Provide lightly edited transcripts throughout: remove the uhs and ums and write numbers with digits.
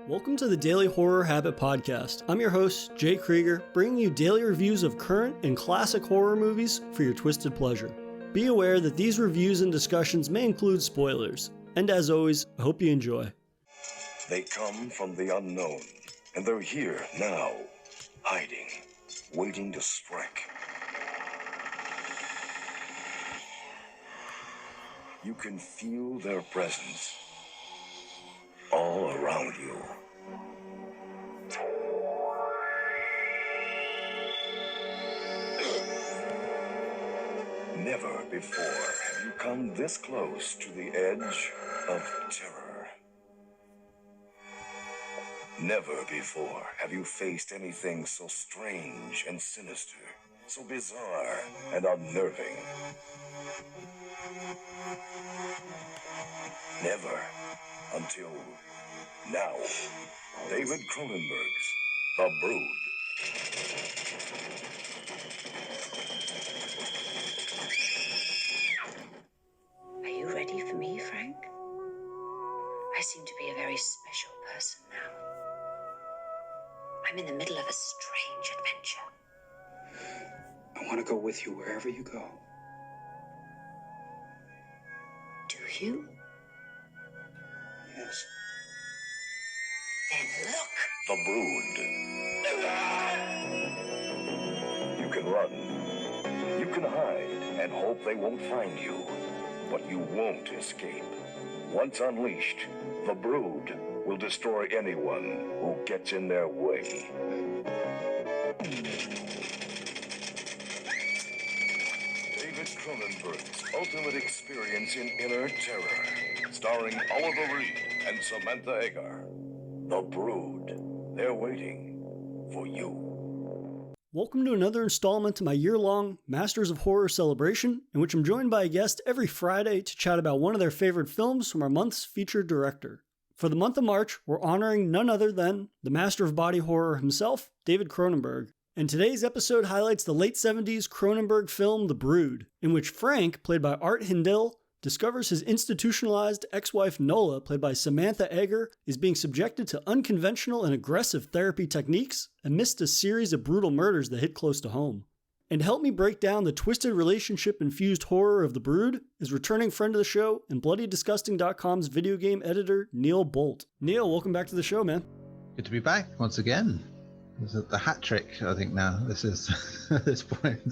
Welcome to the Daily Horror Habit Podcast. I'm your host, Jay Krieger, bringing you daily reviews of current and classic horror movies for your twisted pleasure. Be aware that these reviews and discussions may include spoilers. And as always, I hope you enjoy. They come from the unknown, and they're here now, hiding, waiting to strike. You can feel their presence all around you. Never before have you come this close to the edge of terror. Never before have you faced anything so strange and sinister, so bizarre and unnerving. Never until now. David Cronenberg's The Brood. Are you ready for me, Frank? I seem to be a very special person now. I'm in the middle of a strange adventure. I want to go with you wherever you go. Do you? Yes. Then look! The Brood. You can run. You can hide and hope they won't find you. But you won't escape. Once unleashed, the Brood will destroy anyone who gets in their way. David Cronenberg's ultimate experience in inner terror, starring Oliver Reed and Samantha Eggar. The Brood. They're waiting for you. Welcome to another installment of my year-long Masters of Horror celebration, in which I'm joined by a guest every Friday to chat about one of their favorite films from our month's featured director. For the month of March, we're honoring none other than the master of body horror himself, David Cronenberg. And today's episode highlights the late 70s Cronenberg film The Brood, in which Frank, played by Art Hindle, discovers his institutionalized ex-wife Nola, played by Samantha Eggar, is being subjected to unconventional and aggressive therapy techniques amidst a series of brutal murders that hit close to home. And to help me break down the twisted relationship-infused horror of The Brood is returning friend of the show and BloodyDisgusting.com's video game editor, Neil Bolt. Neil, welcome back to the show, man. Good to be back once again. This is the hat trick, I think now. This is at this point.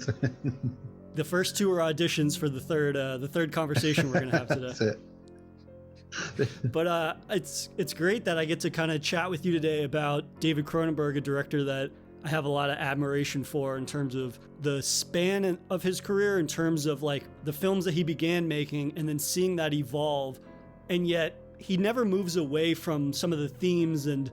The first two are auditions for the third conversation we're going to have today. That's it. But it's great that I get to kind of chat with you today about David Cronenberg, a director that I have a lot of admiration for in terms of the span of his career, in terms of like the films that he began making and then seeing that evolve. And yet he never moves away from some of the themes and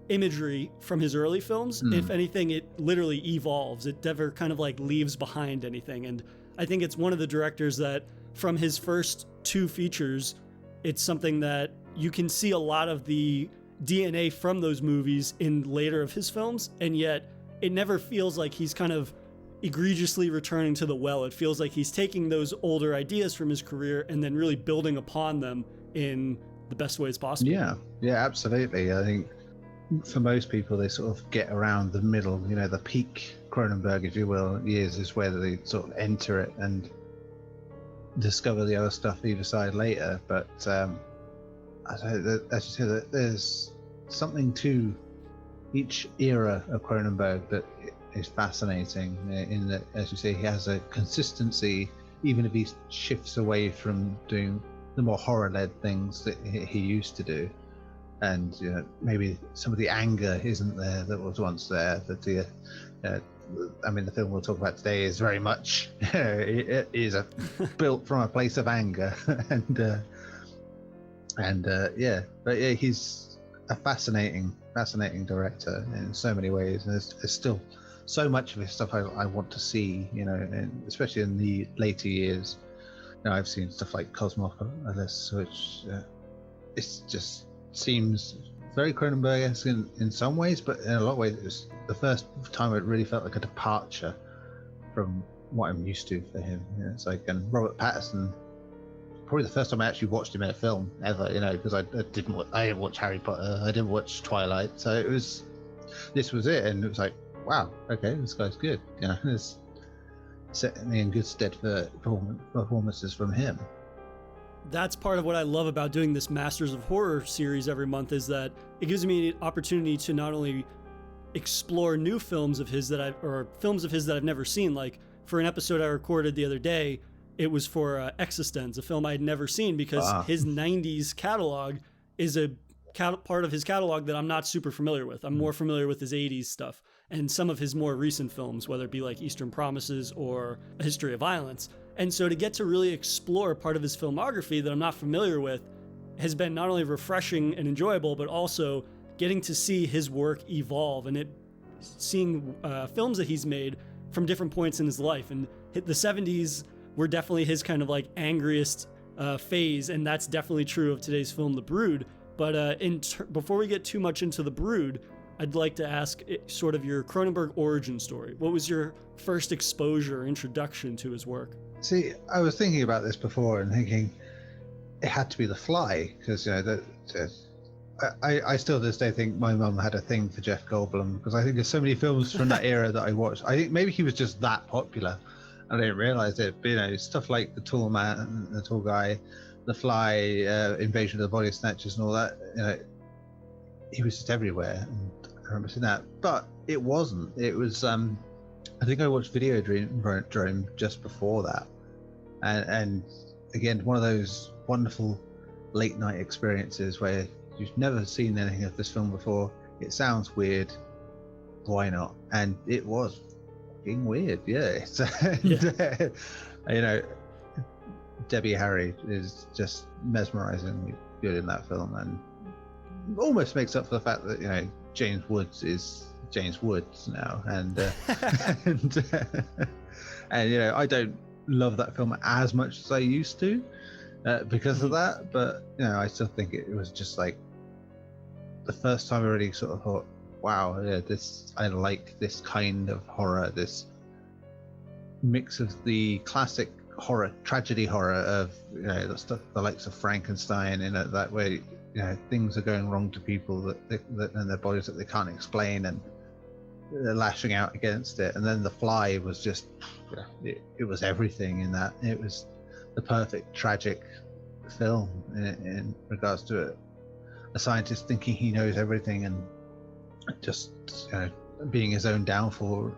imagery from his early films. If anything, it literally evolves. It never kind of like leaves behind anything. And I think it's one of the directors that from his first two features, it's something that you can see a lot of the DNA from those movies in later of his films. And yet it never feels like he's kind of egregiously returning to the well. It feels like he's taking those older ideas from his career and then really building upon them in the best ways possible. Yeah, absolutely. I think for most people, they sort of get around the middle, the peak Cronenberg, if you will, years is where they sort of enter it and discover the other stuff either side later. But as you said, there's something to each era of Cronenberg that is fascinating in that, as you say, he has a consistency, even if he shifts away from doing the more horror-led things that he used to do. And maybe some of the anger isn't there that was once there. That the film we'll talk about today is very much it is built from a place of anger, he's a fascinating director in so many ways. And there's still so much of his stuff I want to see, and especially in the later years. I've seen stuff like Cosmopolis, which it just seems very Cronenberg-esque in some ways, but in a lot of ways it was the first time it really felt like a departure from what I'm used to for him. It's like, and Robert Pattinson probably the first time I actually watched him in a film ever, because I didn't watch Harry Potter, I didn't watch Twilight, so this was it, and it was like, wow, okay, this guy's good. It's set me in good stead for performances from him. That's part of what I love about doing this Masters of Horror series every month, is that it gives me an opportunity to not only explore new films of his films of his that I've never seen. Like for an episode I recorded the other day, it was for Existence, a film I had never seen, because his 90s catalog is a part of his catalog that I'm not super familiar with. I'm more familiar with his 80s stuff and some of his more recent films, whether it be like Eastern Promises or A History of Violence. And so to get to really explore part of his filmography that I'm not familiar with has been not only refreshing and enjoyable, but also getting to see his work evolve and seeing films that he's made from different points in his life. And the 70s were definitely his kind of like angriest phase, and that's definitely true of today's film, The Brood. But before we get too much into The Brood, I'd like to ask sort of your Cronenberg origin story. What was your first exposure, introduction to his work? See, I was thinking about this before and thinking it had to be The Fly, because I still to this day think my mum had a thing for Jeff Goldblum, because I think there's so many films from that era that I watched. I think maybe he was just that popular. I didn't realize it, but stuff like The Tall Man, The Tall Guy, The Fly, Invasion of the Body Snatchers, and all that. He was just everywhere, and I remember seeing that. But it wasn't. It was. I think I watched Videodrome just before that, and again, one of those wonderful late night experiences where you've never seen anything of this film before. It sounds weird. Why not? And it was fucking weird. Yeah. Debbie Harry is just mesmerizingly good in that film, and almost makes up for the fact that James Woods is James Woods now, and I don't love that film as much as I used to because of that, but I still think it was just like the first time I really sort of thought, wow, I like this kind of horror, this mix of the classic horror, tragedy horror of the stuff, the likes of Frankenstein, that way things are going wrong to people that and their bodies that they can't explain, and they're lashing out against it. And then The Fly was just it was everything in that. It was the perfect tragic film in regards to it. A scientist thinking he knows everything and just being his own downfall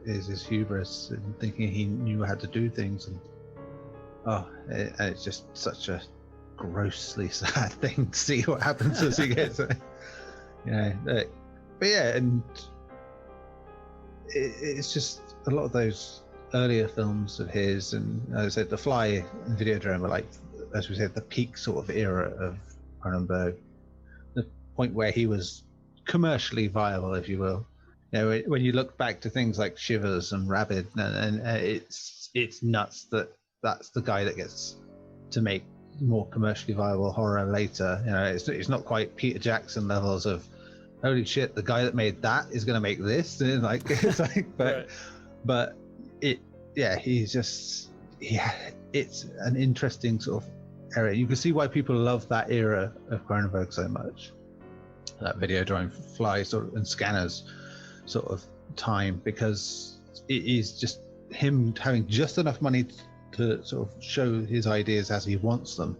is his hubris, and thinking he knew how to do things, and it's just such a grossly sad thing to see what happens as he gets but and it's just a lot of those earlier films of his, and as I said, The Fly and Videodrome are like, as we said, the peak sort of era of Cronenberg, the point where he was commercially viable, if you will. When you look back to things like Shivers and Rabid, and it's nuts that that's the guy that gets to make more commercially viable horror later. It's not quite Peter Jackson levels of holy shit, the guy that made that is going to make this, and but it's an interesting sort of area. You can see why people love that era of Cronenberg so much, that Videodrome, Fly sort of, and Scanners sort of time, because it is just him having just enough money to sort of show his ideas as he wants them,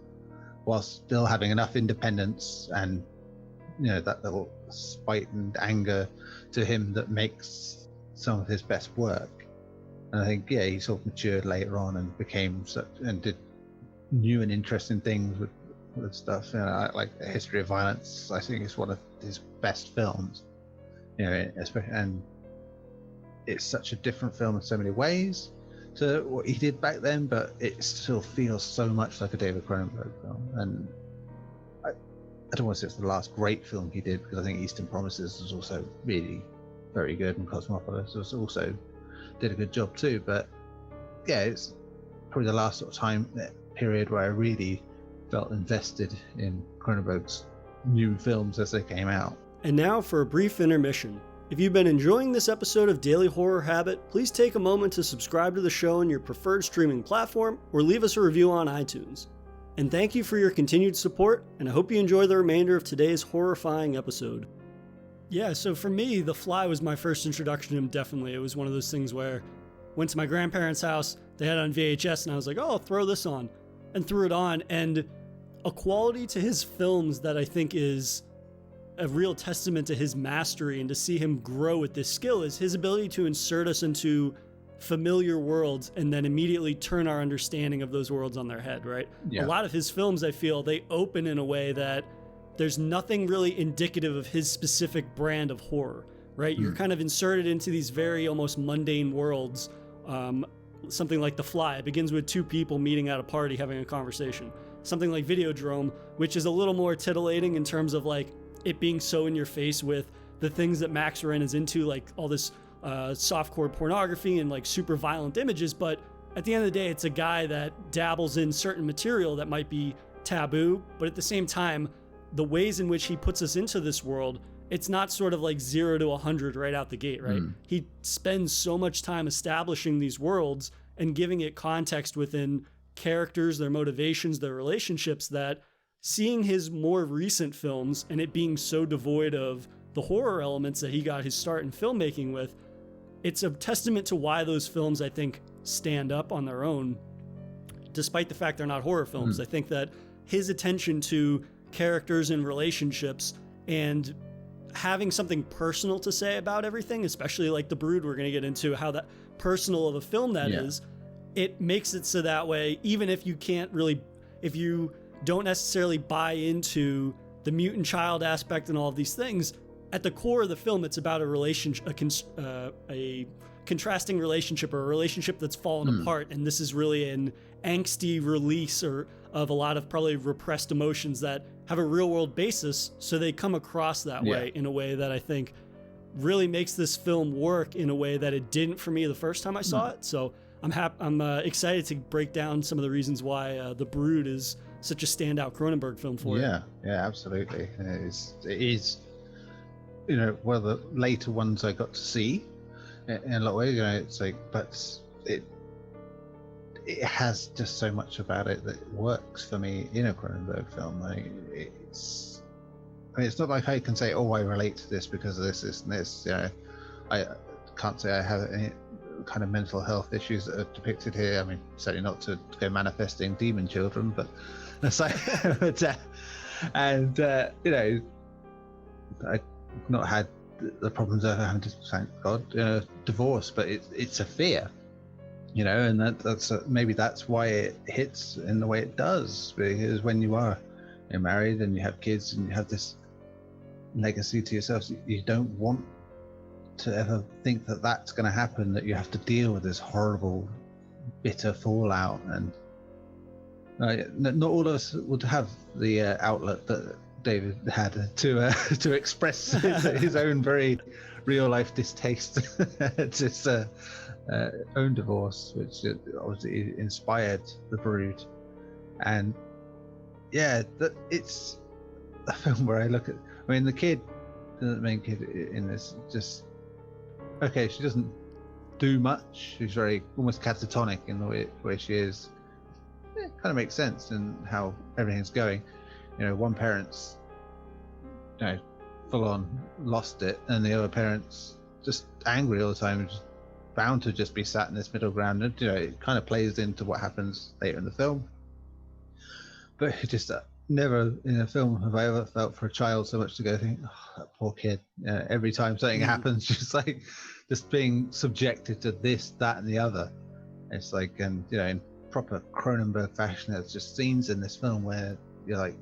while still having enough independence and that little spite and anger to him that makes some of his best work. And I think he sort of matured later on and became and did new and interesting things with stuff. Like A History of Violence, I think it's one of his best films. Especially, and it's such a different film in so many ways to what he did back then, but it still feels so much like a David Cronenberg film. And I don't want to say it's the last great film he did, because I think Eastern Promises was also really very good, and Cosmopolis was also did a good job too. But it's probably the last sort of period where I really felt invested in Cronenberg's new films as they came out. And now for a brief intermission. If you've been enjoying this episode of Daily Horror Habit, please take a moment to subscribe to the show on your preferred streaming platform, or leave us a review on iTunes. And thank you for your continued support, and I hope you enjoy the remainder of today's horrifying episode. Yeah, so for me, The Fly was my first introduction to him, definitely. It was one of those things where I went to my grandparents' house, they had it on VHS, and I was like, oh, I'll throw this on, and threw it on. And a quality to his films that I think is a real testament to his mastery and to see him grow with this skill is his ability to insert us into familiar worlds and then immediately turn our understanding of those worlds on their head, right? Yeah. A lot of his films, I feel, they open in a way that there's nothing really indicative of his specific brand of horror, right? You're kind of inserted into these very almost mundane worlds. Something like The Fly, it begins with two people meeting at a party having a conversation. Something like Videodrome, which is a little more titillating in terms of like it being so in your face with the things that Max Wren is into, like all this softcore pornography and like super violent images. But at the end of the day, it's a guy that dabbles in certain material that might be taboo, but at the same time, the ways in which he puts us into this world, it's not sort of like 0 to 100 right out the gate, right? He spends so much time establishing these worlds and giving it context within characters, their motivations, their relationships, that seeing his more recent films and it being so devoid of the horror elements that he got his start in filmmaking with, it's a testament to why those films, I think, stand up on their own, despite the fact they're not horror films. I think that his attention to characters and relationships and having something personal to say about everything, especially like The Brood, we're going to get into how that personal of a film that is, it makes it so that way, even if you can't really, if you don't necessarily buy into the mutant child aspect and all of these things, at the core of the film, it's about a relationship, a contrasting relationship, or a relationship that's fallen apart. And this is really an angsty release of a lot of probably repressed emotions that have a real world basis. So they come across that way in a way that I think really makes this film work in a way that it didn't for me the first time I saw it. So I'm excited to break down some of the reasons why The Brood is such a standout Cronenberg film for you. Yeah, absolutely. It is, you know, one of the later ones I got to see in a lot of ways. You know, it's like, but it has just so much about it that works for me in a Cronenberg film. Like, it's not like I can say, oh, I relate to this because of this and this. You know, I can't say I have any kind of mental health issues that are depicted here. I mean, certainly not to go manifesting demon children, but it's like, you know, I've not had the problems of having to, thank God, divorce, but it's a fear, you know, and maybe that's why it hits in the way it does, because when you're married and you have kids and you have this legacy to yourself, you don't want to ever think that that's going to happen, that you have to deal with this horrible, bitter fallout. And not all of us would have the outlet that David had to express his own very real life distaste at his own divorce, which obviously inspired The Brood. And yeah, it's a film where I look at, I mean, the main kid in this, just, okay, she doesn't do much. She's very almost catatonic in the way she is. It kind of makes sense in how everything's going. You know, one parent's, you know, full on lost it, and the other parent's just angry all the time, just bound to just be sat in this middle ground. And, you know, it kind of plays into what happens later in the film. But it just never in a film have I ever felt for a child so much to go think, oh, that poor kid. Every time something happens, just being subjected to this, that, and the other. It's like, and you know, in proper Cronenberg fashion, there's just scenes in this film where you're like,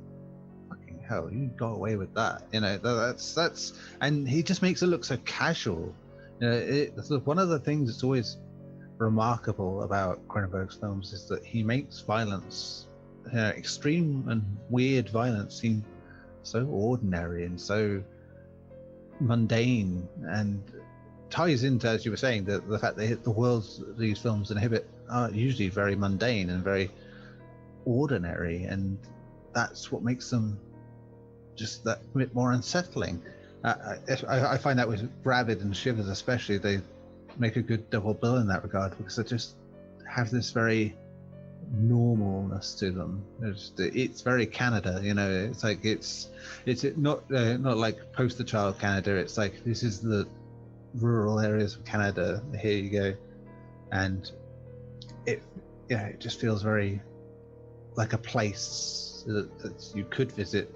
fucking hell, you got away with that. You know, that's, and he just makes it look so casual. You know, it's one of the things that's always remarkable about Cronenberg's films is that he makes violence, extreme and weird violence, seem so ordinary and so mundane, and ties into, as you were saying, the fact that the worlds these films inhabit are usually very mundane and very ordinary, and that's what makes them just that bit more unsettling. I find that with Rabid and Shivers especially, they make a good double bill in that regard, because they just have this very normalness to them. It's very Canada, you know. It's like it's not like poster child Canada. It's like, this is the rural areas of Canada. Here you go, and it just feels very like a place that you could visit,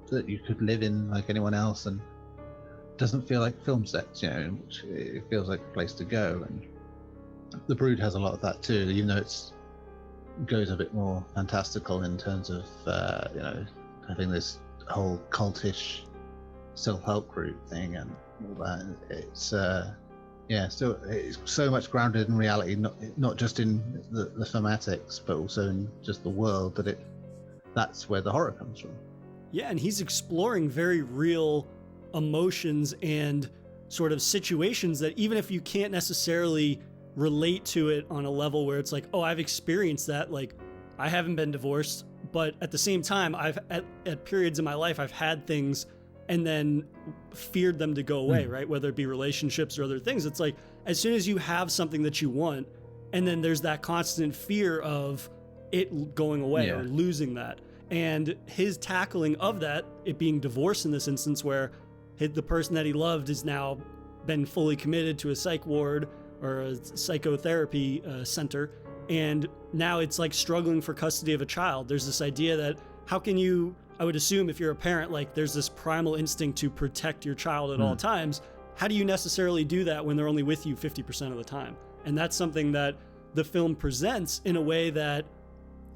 that you could live in like anyone else, and doesn't feel like film sets, you know. Which it feels like a place to go, and the Brood has a lot of that too, even though it goes a bit more fantastical in terms of having this whole cultish self-help group thing and all that. It's still it's so much grounded in reality, not just in the thematics, but also in just the world, that's where the horror comes from. Yeah, and he's exploring very real emotions and sort of situations that, even if you can't necessarily relate to it on a level where it's like, oh, I've experienced that, like I haven't been divorced, but at the same time, I've at periods in my life, I've had things and then feared them to go away, right? Whether it be relationships or other things. It's like, as soon as you have something that you want, and then there's that constant fear of it going away or losing that. And his tackling of that, it being divorce in this instance, where the person that he loved has now been fully committed to a psych ward or a psychotherapy center, and now it's like struggling for custody of a child. There's this idea that how can you, I would assume if you're a parent, like there's this primal instinct to protect your child at all times. How do you necessarily do that when they're only with you 50% of the time? And that's something that the film presents in a way that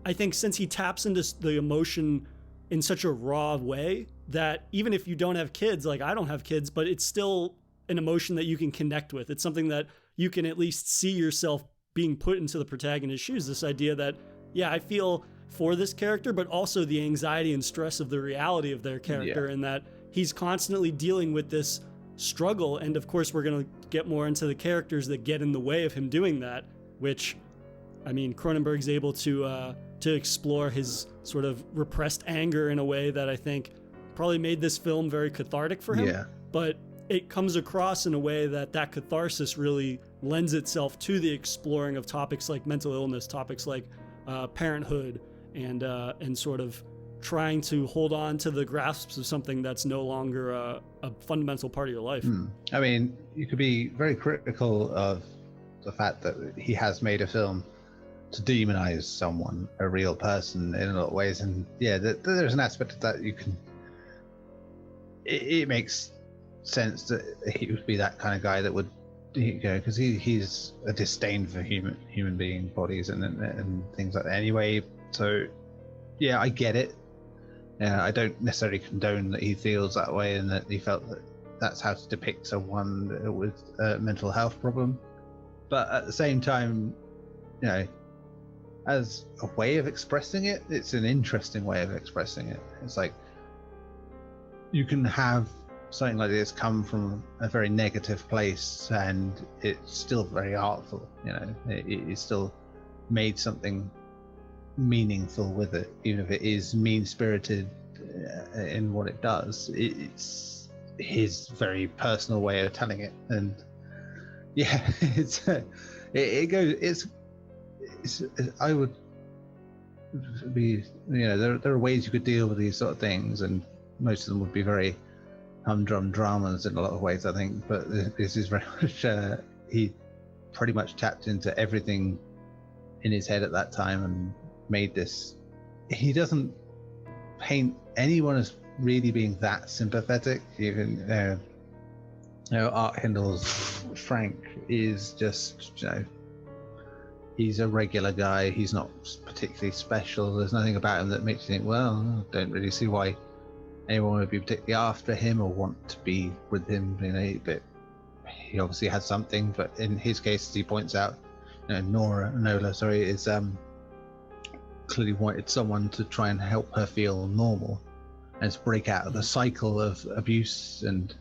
I think, since he taps into the emotion in such a raw way, that even if you don't have kids, like I don't have kids, but it's still an emotion that you can connect with. It's something that you can at least see yourself being put into the protagonist's shoes. This idea that, I feel for this character, but also the anxiety and stress of the reality of their character, and that he's constantly dealing with this struggle. And of course, we're going to get more into the characters that get in the way of him doing that, which, I mean, Cronenberg's able to explore his sort of repressed anger in a way that I think probably made this film very cathartic for him. Yeah. But it comes across in a way that catharsis really lends itself to the exploring of topics like mental illness, topics like parenthood, and sort of trying to hold on to the grasps of something that's no longer a fundamental part of your life. I mean, you could be very critical of the fact that he has made a film to demonize someone, a real person, in a lot of ways, and there's an aspect of that you can. It makes sense that he would be that kind of guy that would, because he's a disdain for human being bodies and things like that anyway. So I get it. I don't necessarily condone that he feels that way and that he felt that that's how to depict someone with a mental health problem. But at the same time, as a way of expressing it, it's an interesting way of expressing it. It's like, you can have something like this come from a very negative place and it's still very artful. It still made something meaningful with it, even if it is mean-spirited in what it does. It's his very personal way of telling it, and I would be, there are ways you could deal with these sort of things, and most of them would be very humdrum dramas in a lot of ways, I think. But this is very much, he pretty much tapped into everything in his head at that time and made this. He doesn't paint anyone as really being that sympathetic. Even Art Hindle's Frank is just, he's a regular guy. He's not particularly special. There's nothing about him that makes you think, well, I don't really see why anyone would be particularly after him or want to be with him. But he obviously had something. But in his case, as he points out, Nola is clearly wanted someone to try and help her feel normal and to break out of the cycle of abuse and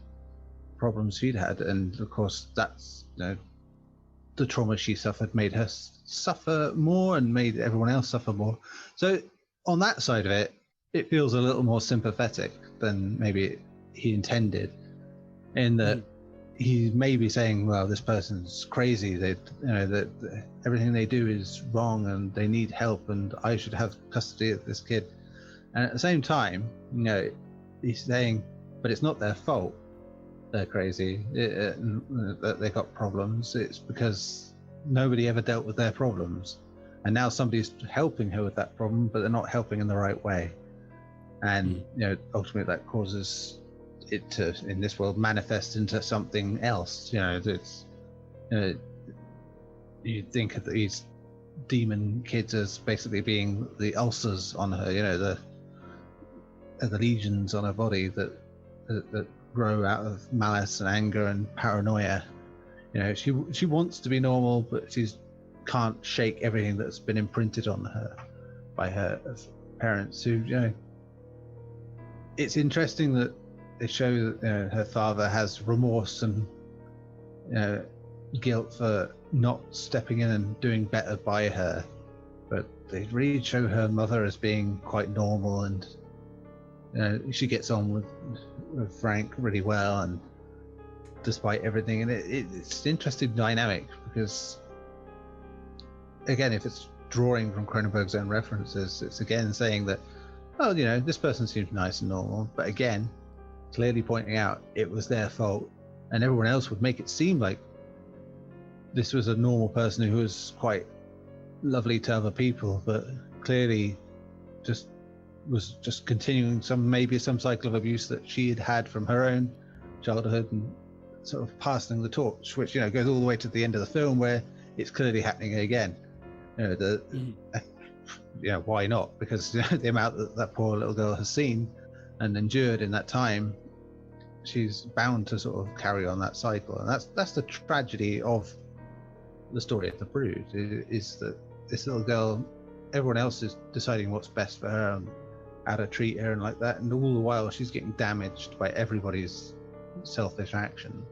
problems she'd had. And of course, that's the trauma she suffered made her suffer more and made everyone else suffer more. So on that side of it, it feels a little more sympathetic than maybe he intended, in that he may be saying, well, this person's crazy, they, that everything they do is wrong and they need help and I should have custody of this kid. And at the same time, he's saying, but it's not their fault they're crazy, that they got problems. It's because nobody ever dealt with their problems, and now somebody's helping her with that problem, but they're not helping in the right way. And ultimately that causes it to, in this world, manifest into something else. It's you think of these demon kids as basically being the ulcers on her, the lesions on her body that grow out of malice and anger and paranoia. She wants to be normal, but she can't shake everything that's been imprinted on her by her parents who, it's interesting that they show that her father has remorse and guilt for not stepping in and doing better by her, but they really show her mother as being quite normal, and she gets on with Frank really well, and despite everything, and it's an interesting dynamic because, again, if it's drawing from Cronenberg's own references, it's again saying that, oh, this person seems nice and normal, but again, clearly pointing out it was their fault, and everyone else would make it seem like this was a normal person who was quite lovely to other people, but clearly was just continuing some cycle of abuse that she had from her own childhood, and sort of passing the torch, which goes all the way to the end of the film where it's clearly happening again. Why not? Because the amount that poor little girl has seen and endured in that time, she's bound to sort of carry on that cycle. And that's the tragedy of the story of the Brood, is that this little girl, everyone else is deciding what's best for her and how to treat her and like that, and all the while she's getting damaged by everybody's selfish action.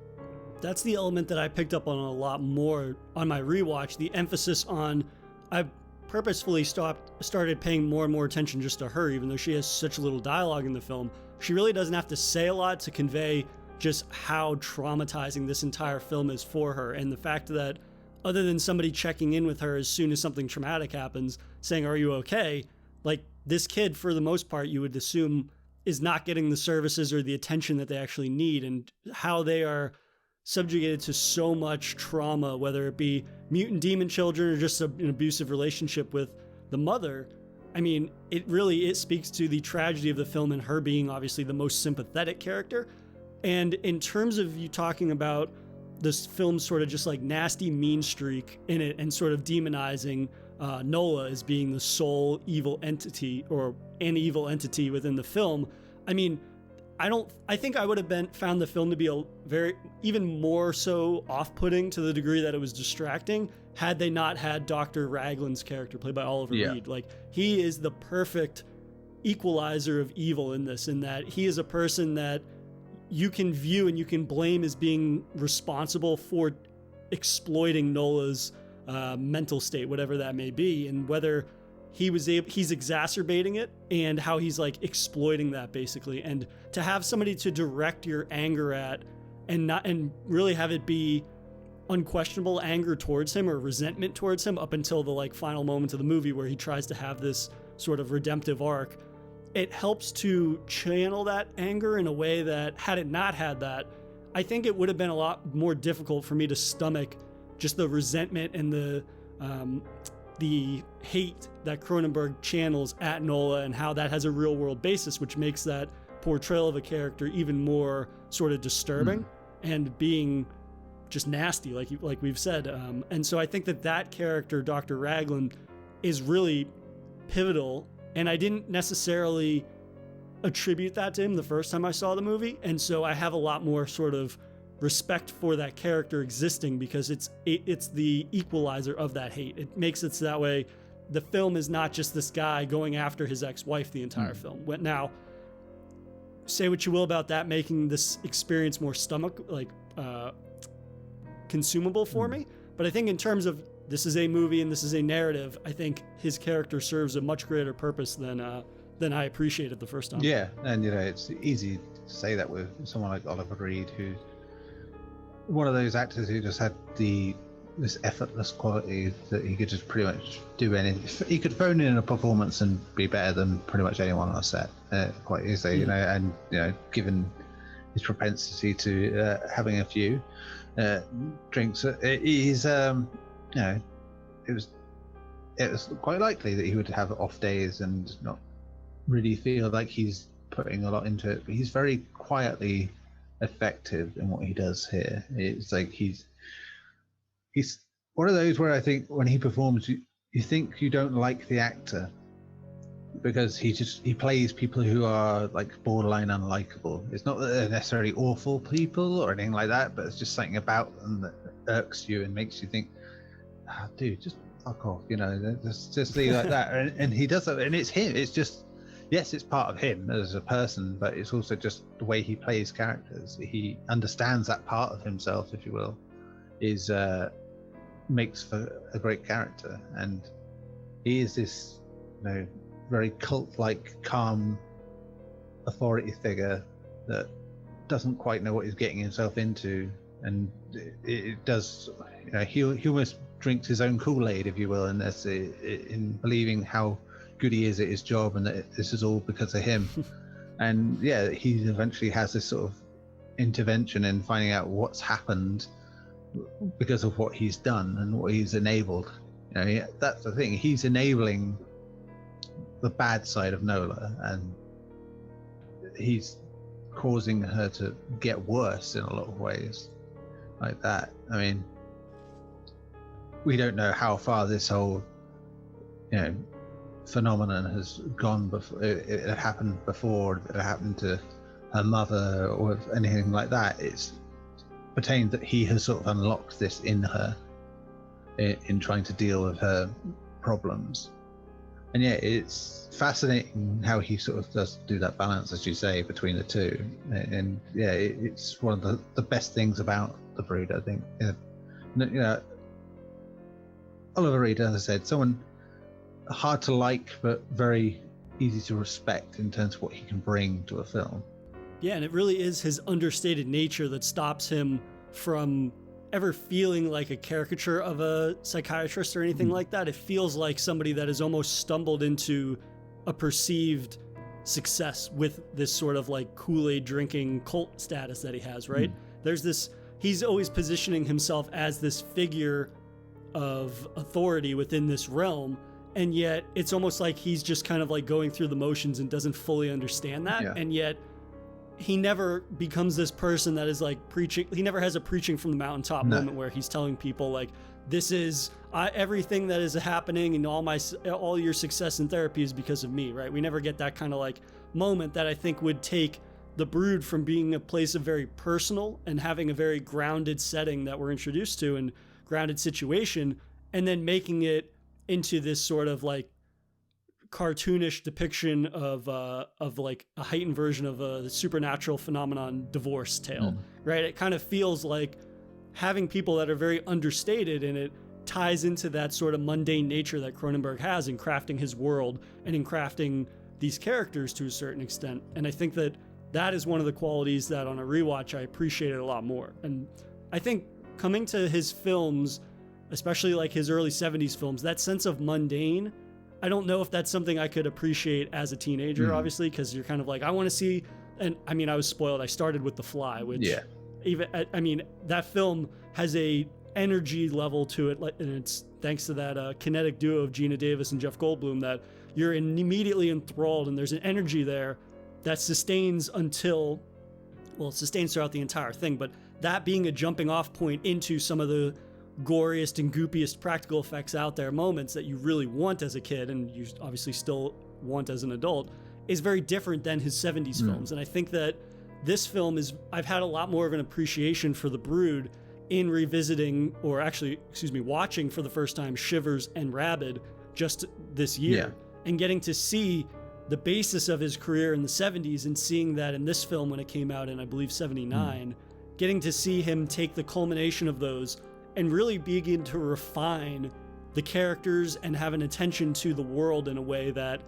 That's the element that I picked up on a lot more on my rewatch. The emphasis on, I purposefully started paying more and more attention just to her, even though she has such little dialogue in the film. She really doesn't have to say a lot to convey just how traumatizing this entire film is for her, and the fact that other than somebody checking in with her as soon as something traumatic happens, saying, "Are you okay?" Like, this kid, for the most part, you would assume is not getting the services or the attention that they actually need, and how they are subjugated to so much trauma, whether it be mutant demon children or just an abusive relationship with the mother. I mean, it speaks to the tragedy of the film and her being obviously the most sympathetic character. And in terms of you talking about this film sort of just like nasty mean streak in it and sort of demonizing Nola as being the sole evil entity or an evil entity within the film. I mean, I think I would have found the film to be even more so off-putting to the degree that it was distracting had they not had Dr. Raglan's character played by Oliver Reed. Like, he is the perfect equalizer of evil in this, in that he is a person that you can view and you can blame as being responsible for exploiting Nola's mental state, whatever that may be, and whether he's exacerbating it and how he's like exploiting that basically. And to have somebody to direct your anger at and really have it be unquestionable anger towards him or resentment towards him up until the like final moments of the movie where he tries to have this sort of redemptive arc, it helps to channel that anger in a way that, had it not had that, I think it would have been a lot more difficult for me to stomach just the resentment and the hate that Cronenberg channels at Nola, and how that has a real world basis, which makes that portrayal of a character even more sort of disturbing and being just nasty, like we've said. And so I think that character, Dr. Raglan, is really pivotal, and I didn't necessarily attribute that to him the first time I saw the movie, and so I have a lot more sort of respect for that character existing because it's the equalizer of that hate. It makes it so that way the film is not just this guy going after his ex-wife the entire film. Now, say what you will about that making this experience more consumable for me, but I think in terms of this is a movie and this is a narrative, I think his character serves a much greater purpose than I appreciated the first time. Yeah, and it's easy to say that with someone like Oliver Reed, who one of those actors who just had this effortless quality that he could just pretty much do anything. He could phone in a performance and be better than pretty much anyone on a set, quite easily. And given his propensity to having a few drinks, it was quite likely that he would have off days and not really feel like he's putting a lot into it. But he's very quietly effective in what he does here. It's like he's one of those where I think when he performs, you think you don't like the actor because he plays people who are like borderline unlikable. It's not that they're necessarily awful people or anything like that, but it's just something about them that irks you and makes you think, dude, just fuck off, just leave like that. And he does that, and it's him. It's just, yes, it's part of him as a person, but it's also just the way he plays characters. He understands that part of himself, if you will, makes for a great character. And he is this very cult-like, calm authority figure that doesn't quite know what he's getting himself into, and it does, he almost drinks his own Kool-Aid, if you will, and that's in believing how good he is at his job and that this is all because of him. And yeah, he eventually has this sort of intervention in finding out what's happened because of what he's done and what he's enabled. That's the thing, he's enabling the bad side of Nola, and he's causing her to get worse in a lot of ways like that. I mean, we don't know how far this whole phenomenon has gone before. It happened before, it happened to her mother or anything like that. It's pertained that he has sort of unlocked this in her in trying to deal with her problems. And yeah, it's fascinating how he sort of does do that balance, as you say, between the two. And yeah, it's one of the best things about the Brood, I think. Oliver Reed, as I said, someone hard to like, but very easy to respect in terms of what he can bring to a film. Yeah, and it really is his understated nature that stops him from ever feeling like a caricature of a psychiatrist or anything like that. It feels like somebody that has almost stumbled into a perceived success with this sort of like Kool-Aid drinking cult status that he has, right? There's this, he's always positioning himself as this figure of authority within this realm, and yet it's almost like he's just kind of like going through the motions and doesn't fully understand that. Yeah. And yet he never becomes this person that is like preaching. He never has a preaching from the mountaintop moment where he's telling people like, this is everything that is happening and all your success in therapy is because of me, right? We never get that kind of like moment that I think would take the Brood from being a place of very personal and having a very grounded setting that we're introduced to and grounded situation, and then making it into this sort of like cartoonish depiction of like a heightened version of a supernatural phenomenon divorce tale, right? It kind of feels like having people that are very understated, and it ties into that sort of mundane nature that Cronenberg has in crafting his world and in crafting these characters to a certain extent. And I think that is one of the qualities that on a rewatch I appreciated a lot more. And I think coming to his films, especially like his early 70s films, that sense of mundane, I don't know if that's something I could appreciate as a teenager, obviously, because you're kind of like, I want to see, and I mean, I was spoiled. I started with The Fly, which that film has a energy level to it, and it's thanks to that kinetic duo of Gina Davis and Jeff Goldblum that you're immediately enthralled, and there's an energy there that sustains throughout the entire thing, but that being a jumping off point into some of the goriest and goopiest practical effects out there, moments that you really want as a kid and you obviously still want as an adult, is very different than his 70s films. And I think that this film I've had a lot more of an appreciation for the Brood in revisiting, or actually, watching for the first time Shivers and Rabid just this year, and getting to see the basis of his career in the 70s and seeing that in this film when it came out in, I believe, 79, getting to see him take the culmination of those and really begin to refine the characters and have an attention to the world in a way that,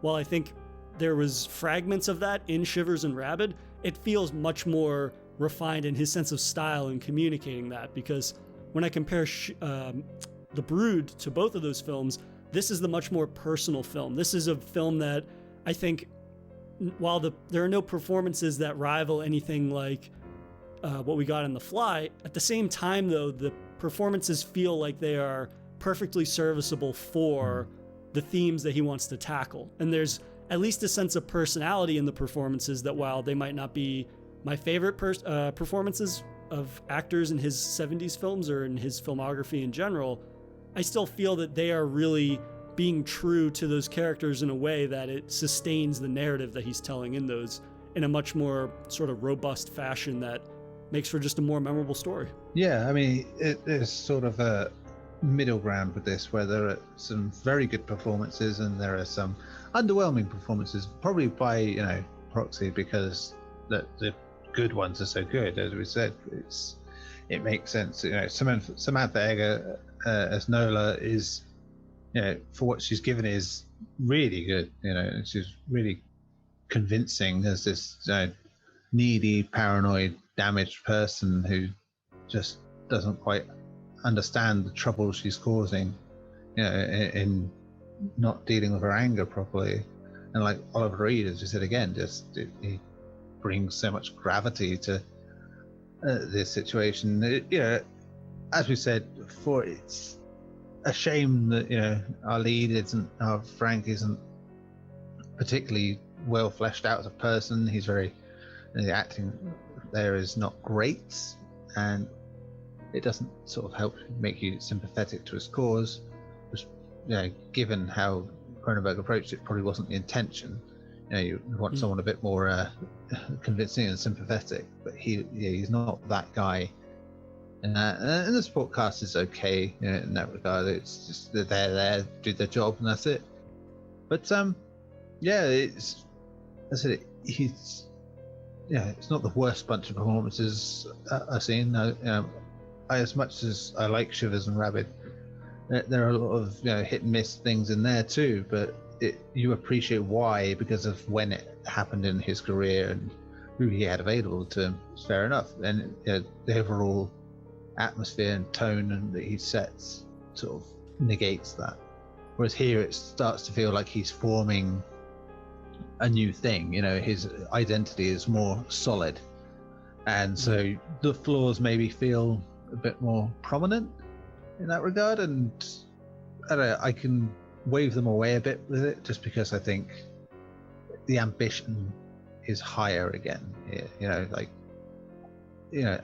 while I think there was fragments of that in Shivers and Rabid, it feels much more refined in his sense of style in communicating that. Because when I compare The Brood to both of those films, this is the much more personal film. This is a film that I think, while there are no performances that rival anything like what we got in The Fly, at the same time, though, the performances feel like they are perfectly serviceable for the themes that he wants to tackle. And there's at least a sense of personality in the performances that, while they might not be my favorite performances of actors in his 70s films or in his filmography in general, I still feel that they are really being true to those characters in a way that it sustains the narrative that he's telling in those in a much more sort of robust fashion that makes for just a more memorable story. Yeah, I mean, there's sort of a middle ground with this, where there are some very good performances and there are some underwhelming performances, probably by proxy, because the good ones are so good. As we said, it makes sense. Samantha Eggar as Nola is, for what she's given, is really good. She's really convincing as this needy, paranoid, damaged person who just doesn't quite understand the trouble she's causing, in not dealing with her anger properly. And like Oliver Reed, as you said again, he brings so much gravity to this situation. As we said before, it's a shame that our Frank isn't particularly well fleshed out as a person. He's the acting there is not great, and it doesn't sort of help make you sympathetic to his cause, which, given how Cronenberg approached it, probably wasn't the intention. You want someone a bit more convincing and sympathetic, but he's not that guy. And the support cast is okay in that regard. It's just that they're there, do their job, and that's it. But it's, as I said, it's not the worst bunch of performances I've seen. As much as I like Shivers and Rabid, there are a lot of hit and miss things in there too. But you appreciate why, because of when it happened in his career and who he had available to him. It's fair enough. And the overall atmosphere and tone and that he sets sort of negates that. Whereas here it starts to feel like he's forming a new thing. His identity is more solid, and so the flaws maybe feel a bit more prominent in that regard. And I don't know, I can wave them away a bit with it, just because I think the ambition is higher again here.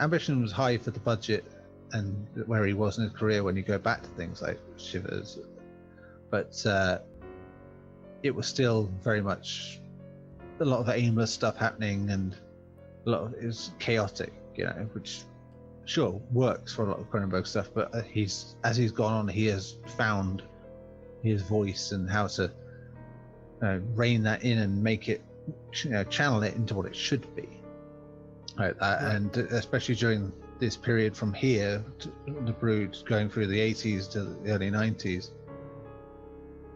Ambition was high for the budget and where he was in his career when you go back to things like Shivers, but it was still very much a lot of aimless stuff happening, and a lot of it was chaotic, which sure works for a lot of Cronenberg stuff, but as he's gone on, he has found his voice and how to rein that in and make it, channel it into what it should be. Right, and especially during this period from here to The Brood, going through the 80s to the early 90s,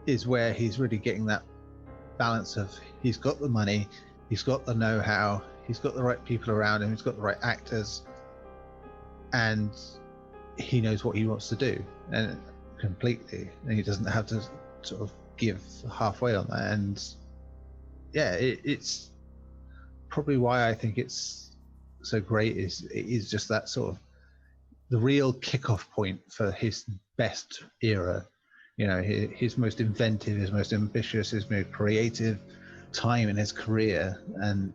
is where he's really getting that balance of, he's got the money, he's got the know-how, he's got the right people around him, he's got the right actors, and he knows what he wants to do, and completely, and he doesn't have to sort of give halfway on that. And it's probably why I think it's so great, is just that sort of the real kickoff point for his best era. His most inventive, his most ambitious, his most creative time in his career. And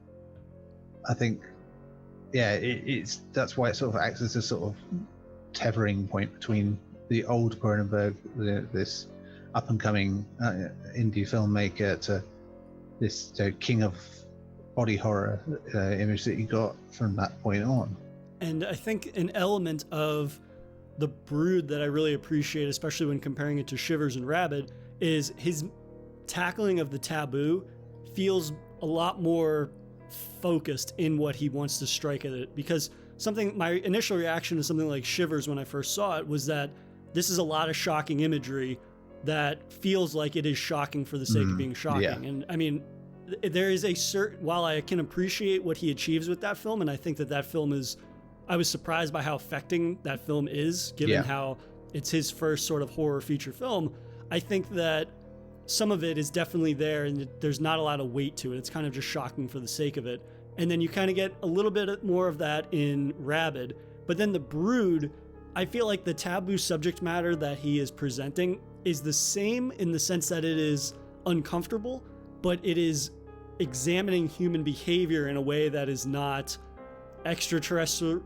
I think, that's why it sort of acts as a sort of tethering point between the old Cronenberg, this up and coming indie filmmaker, to this king of body horror image that he got from that point on. And I think an element of The Brood that I really appreciate, especially when comparing it to Shivers and Rabid, is his tackling of the taboo feels a lot more focused in what he wants to strike at it. Because my initial reaction to something like Shivers when I first saw it was that this is a lot of shocking imagery that feels like it is shocking for the sake of being shocking. Yeah. And I mean, there is a certain, while I can appreciate what he achieves with that film, and I think that that film is, I was surprised by how affecting that film is, given how it's his first sort of horror feature film. I think that some of it is definitely there, and there's not a lot of weight to it. It's kind of just shocking for the sake of it. And then you kind of get a little bit more of that in Rabid. But then the Brood, I feel like the taboo subject matter that he is presenting is the same in the sense that it is uncomfortable, but it is examining human behavior in a way that is not extraterrestrial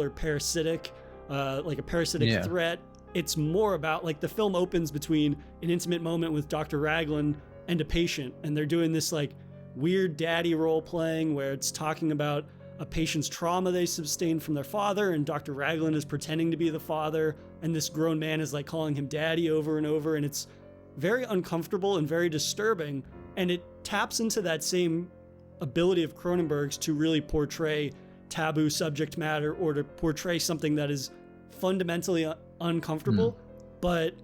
or parasitic, like a parasitic threat. It's more about, like, the film opens between an intimate moment with Dr. Raglan and a patient, and they're doing this like weird daddy role playing where it's talking about a patient's trauma they sustained from their father, and Dr. Raglan is pretending to be the father, and this grown man is like calling him daddy over and over, and it's very uncomfortable and very disturbing, and it taps into that same ability of Cronenberg's to really portray taboo subject matter, or to portray something that is fundamentally uncomfortable. But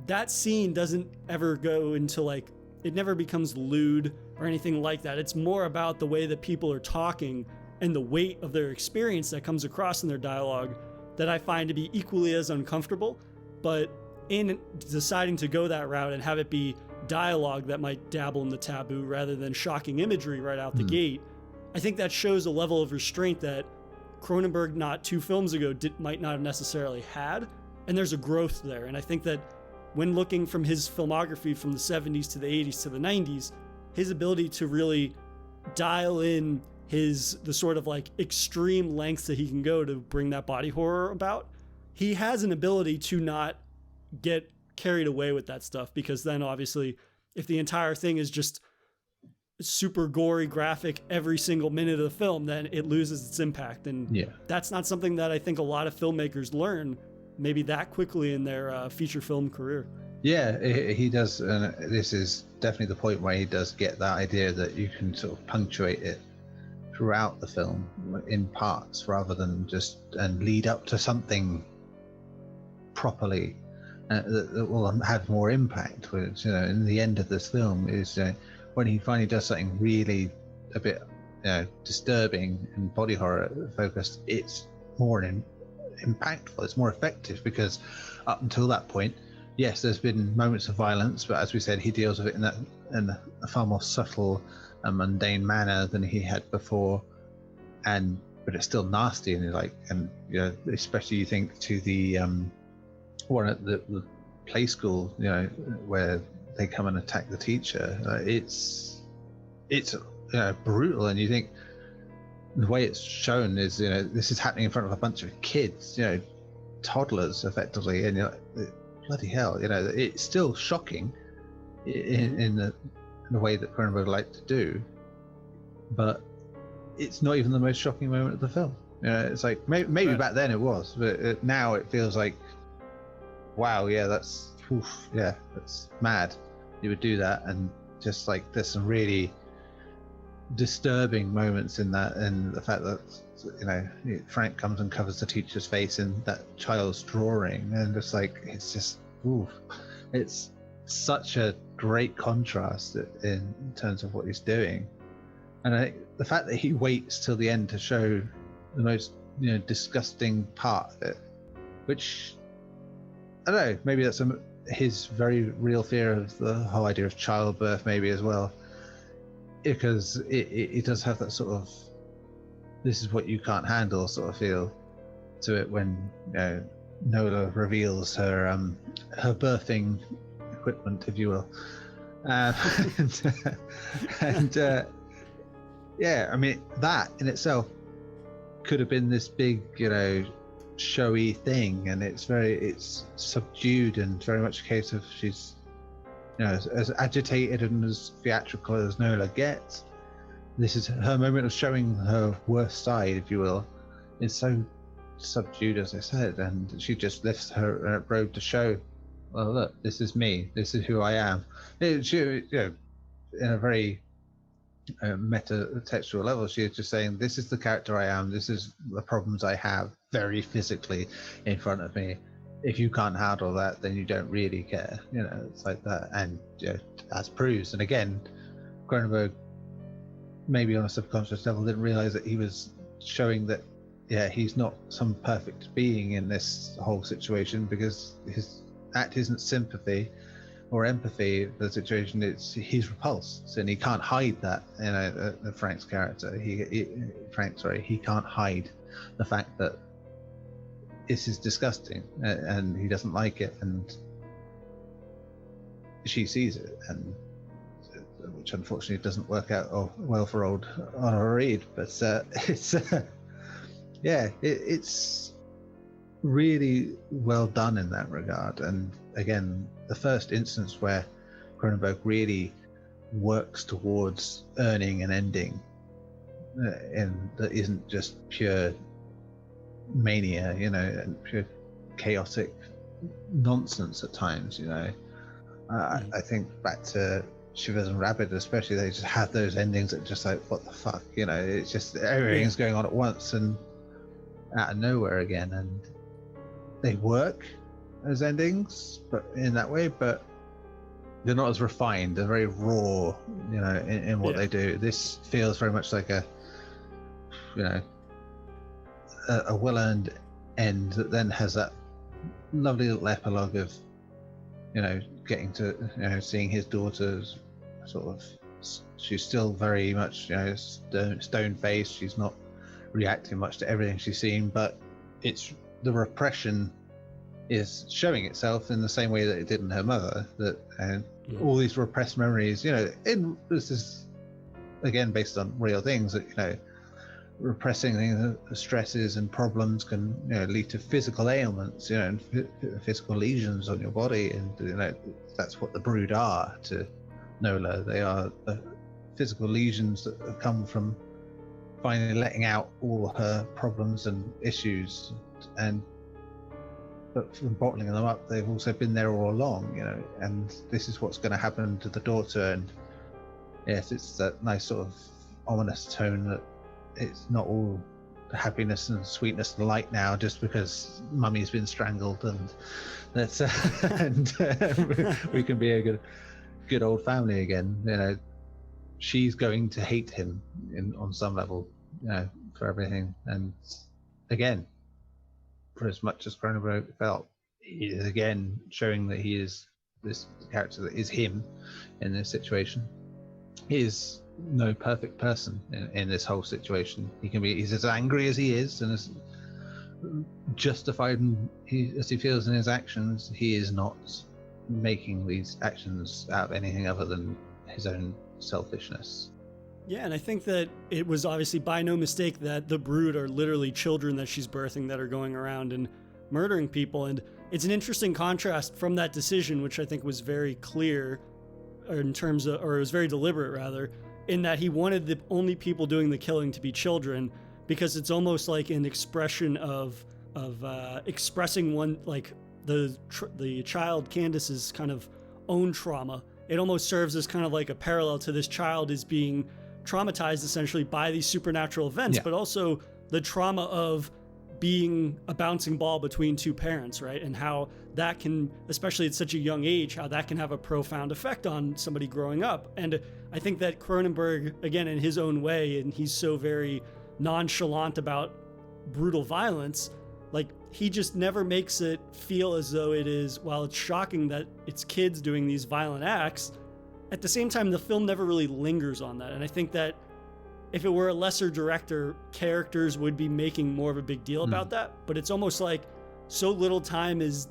that scene doesn't ever go into, like, it never becomes lewd or anything like that. It's more about the way that people are talking and the weight of their experience that comes across in their dialogue that I find to be equally as uncomfortable. But in deciding to go that route and have it be dialogue that might dabble in the taboo rather than shocking imagery right out the gate, I think that shows a level of restraint that Cronenberg not 2 films ago might not have necessarily had, and there's a growth there. And I think that when looking from his filmography from the 70s to the 80s to the 90s, his ability to really dial in the sort of like extreme lengths that he can go to bring that body horror about, he has an ability to not get carried away with that stuff, because then obviously if the entire thing is just super gory, graphic every single minute of the film, then it loses its impact. And that's not something that I think a lot of filmmakers learn maybe that quickly in their feature film career. Yeah, he does, and this is definitely the point where he does get that idea that you can sort of punctuate it throughout the film in parts rather than just and lead up to something properly that will have more impact. Which, in the end of this film is when he finally does something really a bit disturbing and body horror focused. It's more impactful, it's more effective, because up until that point, yes, there's been moments of violence, but as we said, he deals with it in a far more subtle and mundane manner than he had before, but it's still nasty, and especially you think to the one at the play school, where they come and attack the teacher. It's brutal, and you think the way it's shown is, this is happening in front of a bunch of kids, toddlers effectively, and you're like, bloody hell, it's still shocking in the way that Cronenberg liked to do, but it's not even the most shocking moment of the film. It's like maybe back then it was, but now it feels like, wow, that's mad. You would do that, and just like there's some really disturbing moments in that, and the fact that Frank comes and covers the teacher's face in that child's drawing, and just like it's such a great contrast in terms of what he's doing. And I think the fact that he waits till the end to show the most disgusting part of it, which I don't know, maybe that's his very real fear of the whole idea of childbirth, maybe as well, because it does have that sort of this is what you can't handle sort of feel to it when Nola reveals her birthing equipment, if you will, yeah, I mean, that in itself could have been this big, showy thing, and it's subdued and very much a case of she's, as agitated and as theatrical as Nola gets. This is her moment of showing her worst side, if you will. It's so subdued, as I said, and she just lifts her robe to show, well, look, this is me, this is who I am. She, in a very meta-textual level, she is just saying, this is the character I am, this is the problems I have very physically in front of me. If you can't handle that, then you don't really care. It's like that. And as proves, and again, Cronenberg, maybe on a subconscious level, didn't realize that he was showing that, yeah, he's not some perfect being in this whole situation, because his act isn't sympathy or empathy for the situation. He's repulsed, and he can't hide that. Frank's character, he can't hide the fact that this is disgusting, and he doesn't like it, and she sees it, and which unfortunately doesn't work out well for old Honor Reed. But it's really well done in that regard. And again, the first instance where Cronenberg really works towards earning an ending, and that isn't just pure mania, and pure chaotic nonsense at times. I think back to Shivers and Rabid, especially, they just have those endings that just like, what the fuck, it's just everything's going on at once and out of nowhere again, and they work as endings, but in that way, but they're not as refined. They're very raw, in what they do. This feels very much like a well-earned end that then has that lovely little epilogue of getting to seeing his daughter's sort of, she's still very much stone faced. She's not reacting much to everything she's seen, but it's the repression is showing itself in the same way that it did in her mother, that all these repressed memories, this is again based on real things, that repressing the stresses and problems can lead to physical ailments, and physical lesions on your body, and that's what the Brood are to Nola. They are physical lesions that have come from finally letting out all her problems and issues, but from bottling them up, they've also been there all along, and this is what's going to happen to the daughter. And yes, it's that nice sort of ominous tone that it's not all happiness and sweetness and light now just because mummy's been strangled, and that's and we can be a good old family again. She's going to hate him on some level, for everything. And again, for as much as Cronenberg felt, he is again showing that he is this character that is him in this situation. He is no perfect person in this whole situation. He's as angry as he is, and as justified as he feels in his actions. He is not making these actions out of anything other than his own selfishness. Yeah, and I think that it was obviously by no mistake that the Brood are literally children that she's birthing that are going around and murdering people. And it's an interesting contrast from that decision, which I think was very clear in terms of, or it was very deliberate rather, in that he wanted the only people doing the killing to be children, because it's almost like an expression of expressing one, like the child Candace's kind of own trauma. It almost serves as kind of like a parallel to this child is being traumatized essentially by these supernatural events, but also the trauma of being a bouncing ball between two parents, right? And how that can, especially at such a young age, how that can have a profound effect on somebody growing up. And I think that Cronenberg, again, in his own way, and he's so very nonchalant about brutal violence, like he just never makes it feel as though it is, while it's shocking that it's kids doing these violent acts, at the same time, the film never really lingers on that. And I think that if it were a lesser director, characters would be making more of a big deal about that. But it's almost like so little time is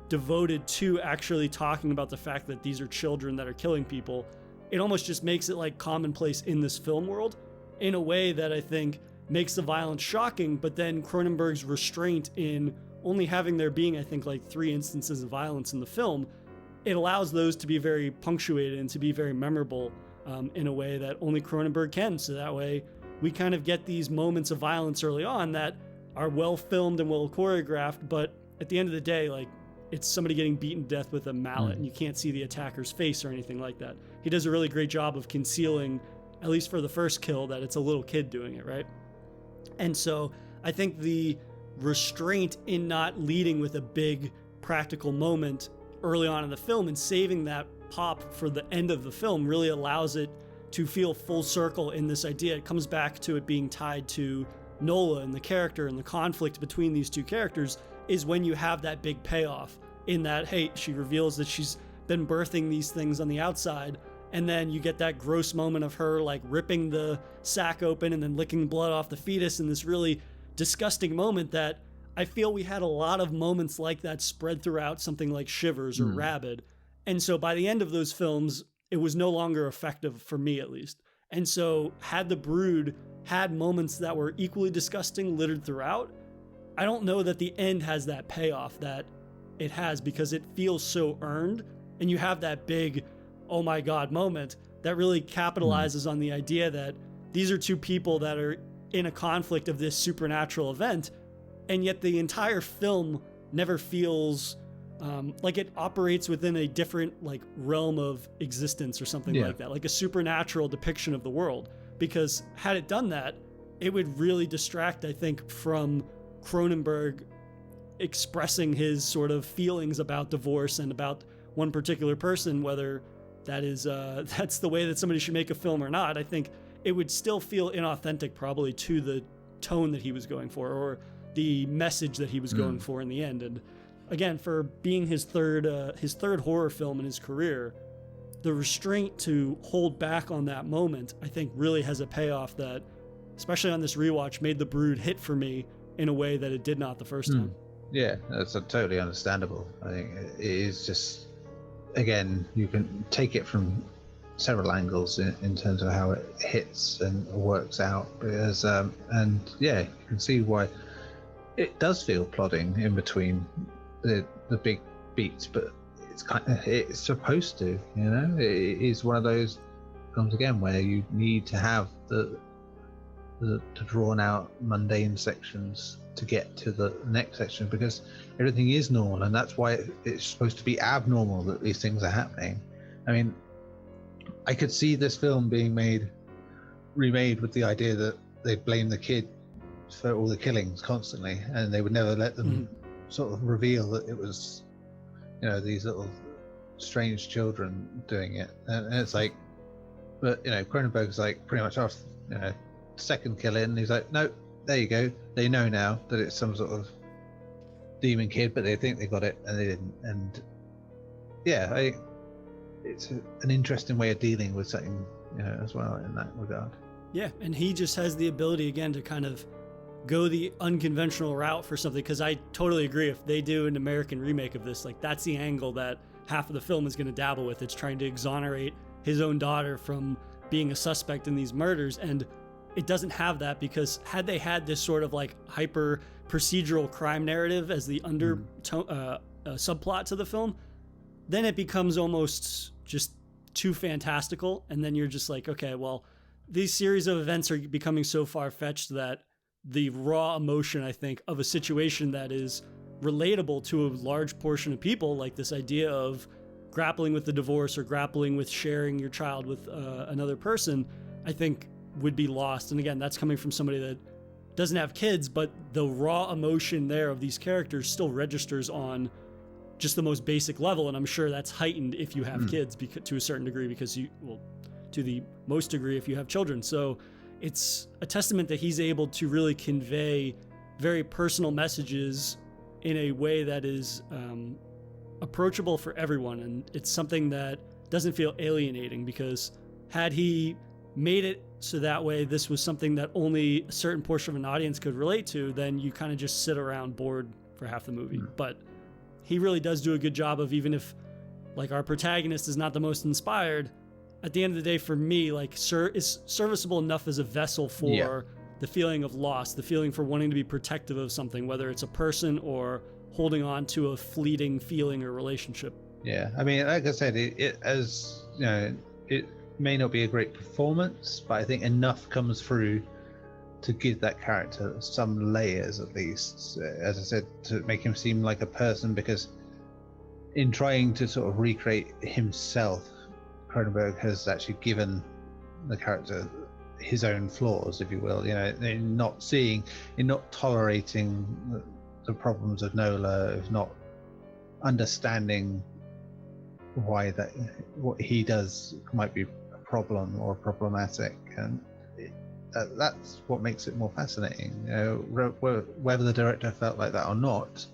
devoted to actually talking about the fact that these are children that are killing people. It almost just makes it like commonplace in this film world in a way that I think makes the violence shocking. But then Cronenberg's restraint in only having there being, I think, like 3 instances of violence in the film, it allows those to be very punctuated and to be very memorable in a way that only Cronenberg can. So that way we kind of get these moments of violence early on that are well filmed and well choreographed, but at the end of the day, like, it's somebody getting beaten to death with a mallet and you can't see the attacker's face or anything like that. He does a really great job of concealing, at least for the first kill, that it's a little kid doing it, right? And so I think the restraint in not leading with a big practical moment early on in the film and saving that pop for the end of the film really allows it to feel full circle in this idea. It comes back to it being tied to Nola and the character, and the conflict between these two characters is when you have that big payoff in that, hey, she reveals that she's been birthing these things on the outside, and then you get that gross moment of her like ripping the sack open and then licking blood off the fetus in this really disgusting moment that I feel we had a lot of moments like that spread throughout something like Shivers or Rabid. And so by the end of those films, it was no longer effective for me, at least. And so had The Brood had moments that were equally disgusting littered throughout, I don't know that the end has that payoff that it has, because it feels so earned, and you have that big, oh my God moment that really capitalizes on the idea that these are two people that are in a conflict of this supernatural event, and yet the entire film never feels like it operates within a different like realm of existence or something like that, like a supernatural depiction of the world. Because had it done that, it would really distract, I think, from Cronenberg expressing his sort of feelings about divorce and about one particular person, whether that is that's the way that somebody should make a film or not. I think it would still feel inauthentic probably to the tone that he was going for, or the message that he was going for in the end. And again, for being his third horror film in his career, the restraint to hold back on that moment, I think, really has a payoff that, especially on this rewatch, made The Brood hit for me in a way that it did not the first time. Yeah, that's totally understandable. I think it is just, again, you can take it from several angles in terms of how it hits and works out. Because, and yeah, you can see why it does feel plodding in between the big beats, but it's supposed to, you know. It is one of those films again where you need to have the drawn out mundane sections to get to the next section, because everything is normal, and that's why it's supposed to be abnormal that these things are happening. I mean, I could see this film being remade with the idea that they'd blame the kid for all the killings constantly, and they would never let them sort of reveal that it was, you know, these little strange children doing it. And it's like, but you know, Cronenberg's like pretty much off, you know, second kill in, he's like, no, there you go, they know now that it's some sort of demon kid, but they think they got it and they didn't. And yeah, it's an interesting way of dealing with something, you know, as well in that regard. Yeah, and he just has the ability again to kind of go the unconventional route for something, because I totally agree, if they do an American remake of this, like, that's the angle that half of the film is going to dabble with. It's trying to exonerate his own daughter from being a suspect in these murders, and it doesn't have that, because had they had this sort of like hyper procedural crime narrative as the subplot to the film, then it becomes almost just too fantastical, and then you're just like, okay, well, these series of events are becoming so far-fetched that the raw emotion, I think, of a situation that is relatable to a large portion of people, like this idea of grappling with the divorce or grappling with sharing your child with another person, I think would be lost. And again, that's coming from somebody that doesn't have kids, but the raw emotion there of these characters still registers on just the most basic level. And I'm sure that's heightened if you have kids to a certain degree, because to the most degree if you have children. So it's a testament that he's able to really convey very personal messages in a way that is approachable for everyone. And it's something that doesn't feel alienating, because had he made it so that way this was something that only a certain portion of an audience could relate to, then you kind of just sit around bored for half the movie. But he really does do a good job of, even if like our protagonist is not the most inspired, at the end of the day, for me, like, is serviceable enough as a vessel for the feeling of loss, the feeling for wanting to be protective of something, whether it's a person or holding on to a fleeting feeling or relationship. Yeah, I mean, like I said, it as you know, it may not be a great performance, but I think enough comes through to give that character some layers, at least, as I said, to make him seem like a person, because in trying to sort of recreate himself, Cronenberg has actually given the character his own flaws, if you will, you know, in not tolerating the problems of Nola, of not understanding why what he does might be problem or problematic, and that's what makes it more fascinating. You know, whether the director felt like that or not,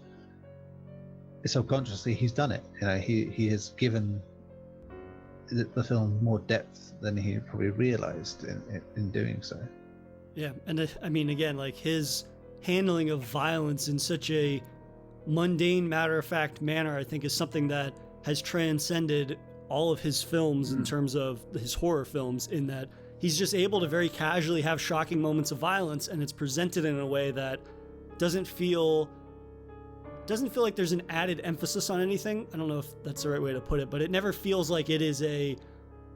subconsciously he's done it. You know, he has given the film more depth than he probably realized in doing so. Yeah, and I mean, again, like his handling of violence in such a mundane, matter-of-fact manner, I think is something that has transcended all of his films in terms of his horror films, in that he's just able to very casually have shocking moments of violence, and it's presented in a way that doesn't feel like there's an added emphasis on anything. I don't know if that's the right way to put it, but it never feels like it is a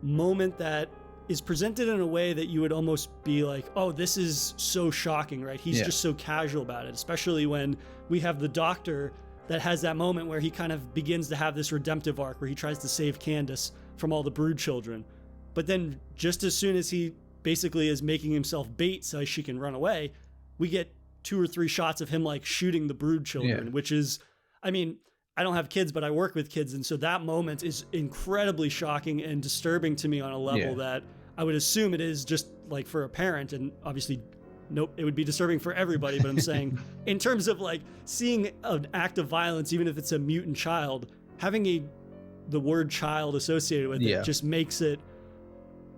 moment that is presented in a way that you would almost be like, oh, this is so shocking, right? He's just so casual about it, especially when we have the doctor that has that moment where he kind of begins to have this redemptive arc where he tries to save Candace from all the brood children. But then just as soon as he basically is making himself bait so she can run away, we get 2 or 3 shots of him like shooting the brood children, which is, I mean, I don't have kids, but I work with kids. And so that moment is incredibly shocking and disturbing to me on a level that I would assume it is just like for a parent. And obviously, nope, it would be disturbing for everybody. But I'm saying in terms of like seeing an act of violence, even if it's a mutant child, having the word child associated with it just makes it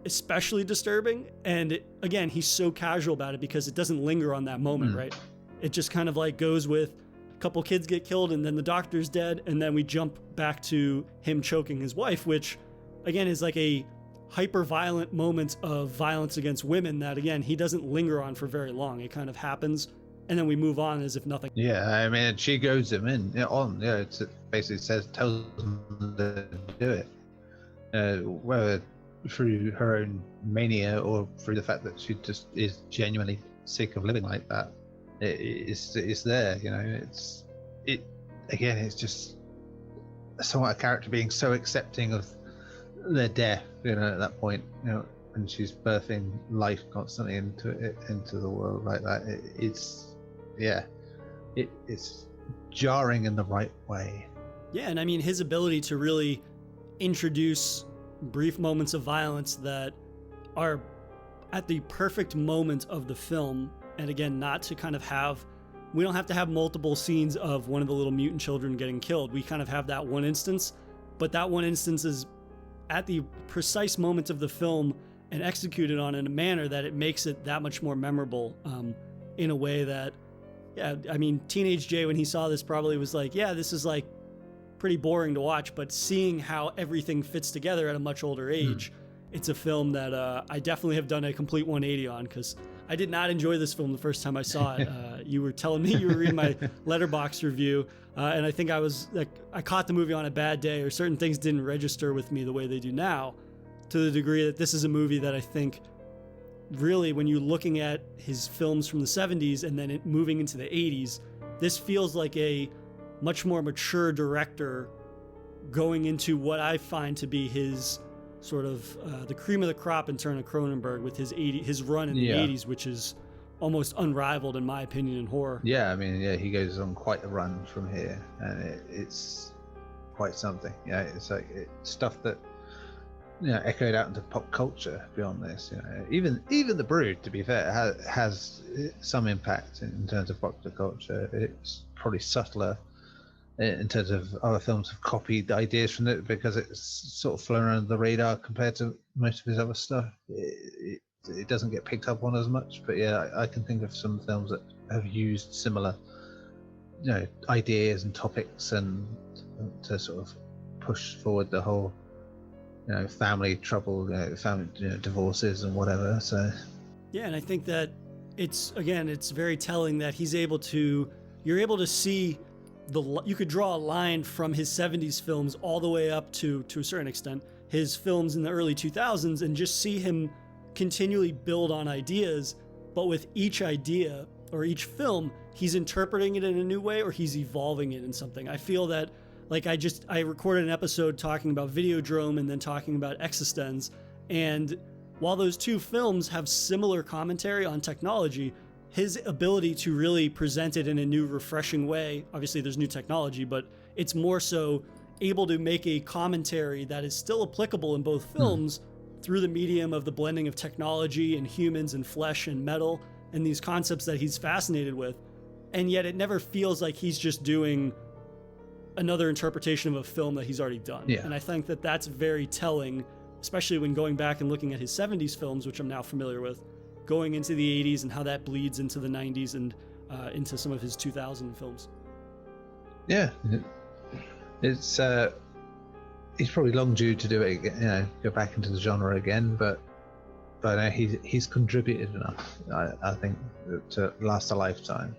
especially disturbing. And again, he's so casual about it because it doesn't linger on that moment, right? It just kind of like goes with a couple kids get killed and then the doctor's dead, and then we jump back to him choking his wife, which again is like a hyper violent moment of violence against women that again he doesn't linger on for very long. It kind of happens and then we move on as if nothing. I mean, she goes him in it basically tells him to do it, whether through her own mania or through the fact that she just is genuinely sick of living like that. It's there, you know. It's just somewhat a character being so accepting of their death, you know, at that point, you know, and she's birthing life constantly into the world like that. It's jarring in the right way. Yeah, and I mean his ability to really introduce brief moments of violence that are at the perfect moment of the film, and again, not to kind of have, we don't have to have multiple scenes of one of the little mutant children getting killed. We kind of have that one instance, but that one instance is at the precise moment of the film and executed on in a manner that it makes it that much more memorable, in a way that, I mean, teenage Jay, when he saw this, probably was like, this is like pretty boring to watch, but seeing how everything fits together at a much older age, it's a film that I definitely have done a complete 180 on, because I did not enjoy this film the first time I saw it. You were telling me you were reading my Letterboxd review, and I think I was like, I caught the movie on a bad day, or certain things didn't register with me the way they do now, to the degree that this is a movie that I think really, when you're looking at his films from the 70s and then moving into the 80s, this feels like a much more mature director going into what I find to be his sort of the cream of the crop in terms of Cronenberg, with his run in the 80s, which is almost unrivaled in my opinion in horror. I mean, he goes on quite a run from here, and it's quite something. It's like stuff that echoed out into pop culture beyond this. Even the Brood, to be fair, has some impact in terms of popular culture. It's probably subtler in terms of other films have copied ideas from it because it's sort of flown under the radar compared to most of his other stuff. It doesn't get picked up on as much, but I can think of some films that have used similar ideas and topics and to sort of push forward the whole family trouble, family divorces and whatever. So and I think that it's very telling that you're able to see you could draw a line from his 70s films all the way up to a certain extent his films in the early 2000s, and just see him continually build on ideas, but with each idea or each film he's interpreting it in a new way, or he's evolving it in something. I feel that, like, I recorded an episode talking about Videodrome and then talking about Existenz, and while those two films have similar commentary on technology, his ability to really present it in a new, refreshing way, obviously there's new technology, but it's more so able to make a commentary that is still applicable in both films through the medium of the blending of technology and humans and flesh and metal and these concepts that he's fascinated with. And yet it never feels like he's just doing another interpretation of a film that he's already done. Yeah. And I think that that's very telling, especially when going back and looking at his 70s films, which I'm now familiar with, going into the 80s and how that bleeds into the 90s and into some of his 2000 films. Yeah, it's he's probably long due to do it, go back into the genre again, but he's contributed enough, I think, to last a lifetime.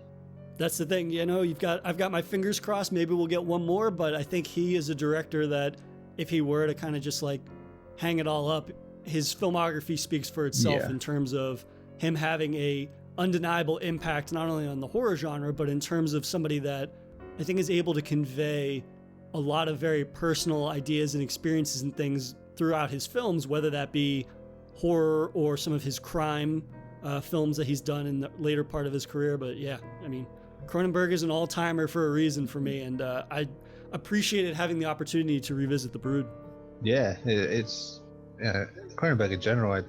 That's the thing, I've got my fingers crossed. Maybe we'll get one more, but I think he is a director that if he were to kind of just like hang it all up, his filmography speaks for itself in terms of him having a undeniable impact, not only on the horror genre, but in terms of somebody that I think is able to convey a lot of very personal ideas and experiences and things throughout his films, whether that be horror or some of his crime films that he's done in the later part of his career. But yeah, I mean, Cronenberg is an all-timer for a reason for me, and I appreciated having the opportunity to revisit The Brood. Yeah, it's Cronenberg in general.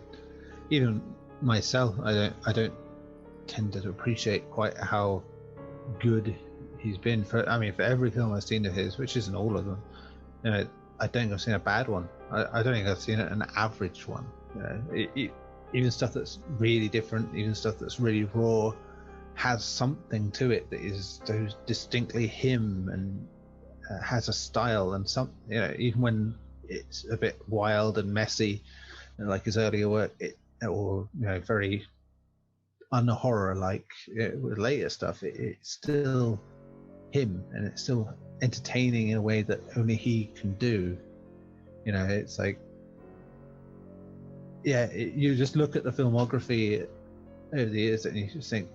Even myself, I don't tend to appreciate quite how good he's been for every film I've seen of his, which isn't all of them. I don't think I've seen a bad one. I don't think I've seen an average one. Even stuff that's really different, even stuff that's really raw, has something to it that is so distinctly him, and has a style and some. Even when it's a bit wild and messy, like his earlier work, or very un-horror like later stuff, it's still him, and it's still entertaining in a way that only he can do. It's like, you just look at the filmography over the years and you just think,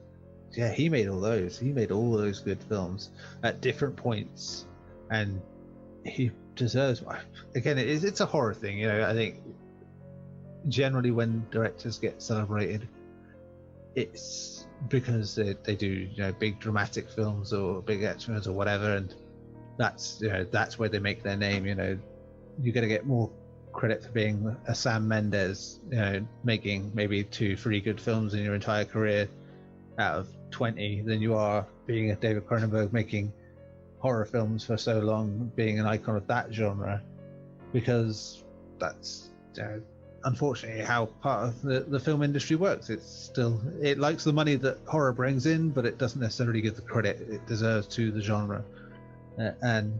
he made all those good films at different points, and he deserves. Again, it's a horror thing. I think generally when directors get celebrated, it's because they do big dramatic films or big extras or whatever, and that's where they make their name. You're gonna get more credit for being a Sam Mendes, making maybe 2-3 good films in your entire career out of 20 than you are being a David Cronenberg making horror films for so long, being an icon of that genre, because that's unfortunately how part of the film industry works. It likes the money that horror brings in, but it doesn't necessarily give the credit it deserves to the genre, and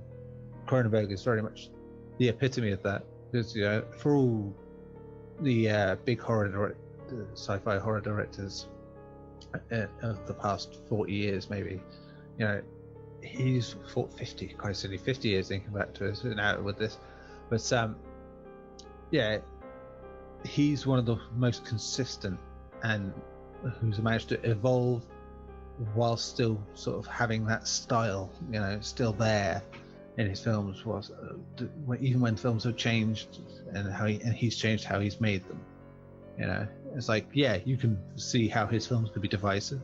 Cronenberg is very much the epitome of that, because for all the big sci-fi horror directors of the past 40 years, maybe, he's 50 years thinking back to us now with this, but he's one of the most consistent, and who's managed to evolve while still sort of having that style, still there in his films, even when films have changed and he's changed how he's made them. It's like, you can see how his films could be divisive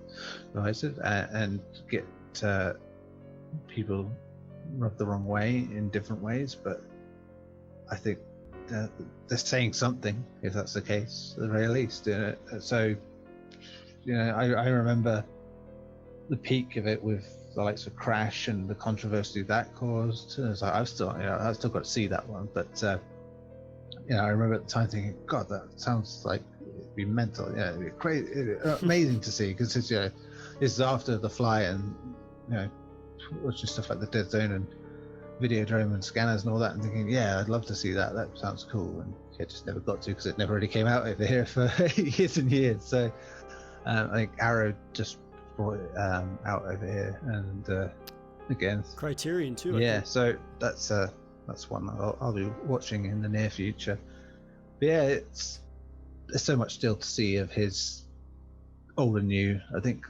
and get people rubbed the wrong way in different ways, but I think they're saying something, if that's the case, at the very least. So I remember the peak of it with the likes of Crash and the controversy that caused. It's like, I've still got to see that one, but I remember at the time thinking, God, that sounds like it'd be mental. It'd be crazy, amazing to see, because it's after The Fly and just stuff like the Dead Zone and Videodrome and Scanners and all that, and thinking, I'd love to see that. That sounds cool, and just never got to, because it never really came out over here for years and years. So I think Arrow just brought it out over here, and again, Criterion too. So that's one I'll be watching in the near future. But there's so much still to see of his old and new. I think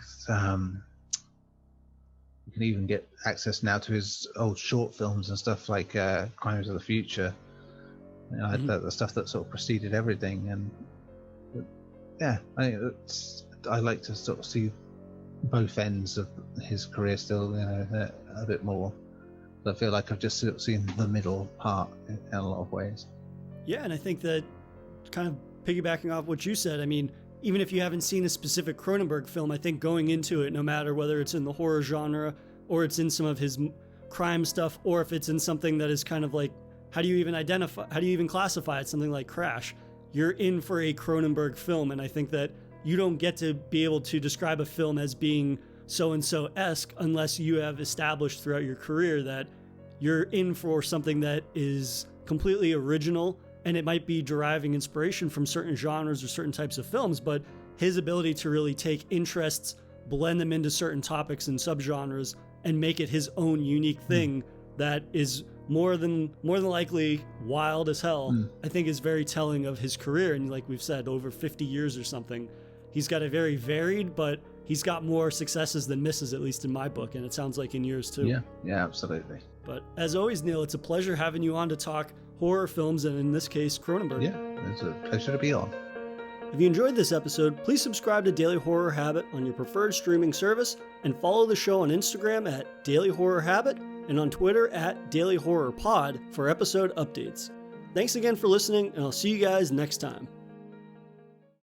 you can even get access now to his old short films and stuff like Crimes of the Future, the stuff that sort of preceded everything. And I like to sort of see both ends of his career still, a bit more. I feel like I've just sort of seen the middle part in a lot of ways. Yeah, and I think that kind of piggybacking off what you said, I mean, even if you haven't seen a specific Cronenberg film, I think going into it, no matter whether it's in the horror genre or it's in some of his crime stuff, or if it's in something that is kind of like, how do you even classify it? Something like Crash. You're in for a Cronenberg film, and I think that you don't get to be able to describe a film as being so-and-so-esque unless you have established throughout your career that you're in for something that is completely original, and it might be deriving inspiration from certain genres or certain types of films, but his ability to really take interests, blend them into certain topics and subgenres, and make it his own unique thing that is more than likely wild as hell, I think is very telling of his career. And like we've said, over 50 years or something, he's got a very varied, but he's got more successes than misses, at least in my book, and it sounds like in yours too. Yeah, absolutely. But as always, Neil, it's a pleasure having you on to talk horror films, and in this case, Cronenberg. Yeah, it's a pleasure to be on. If you enjoyed this episode, please subscribe to Daily Horror Habit on your preferred streaming service, and follow the show on Instagram at Daily Horror Habit and on Twitter at Daily Horror Pod for episode updates. Thanks again for listening, and I'll see you guys next time.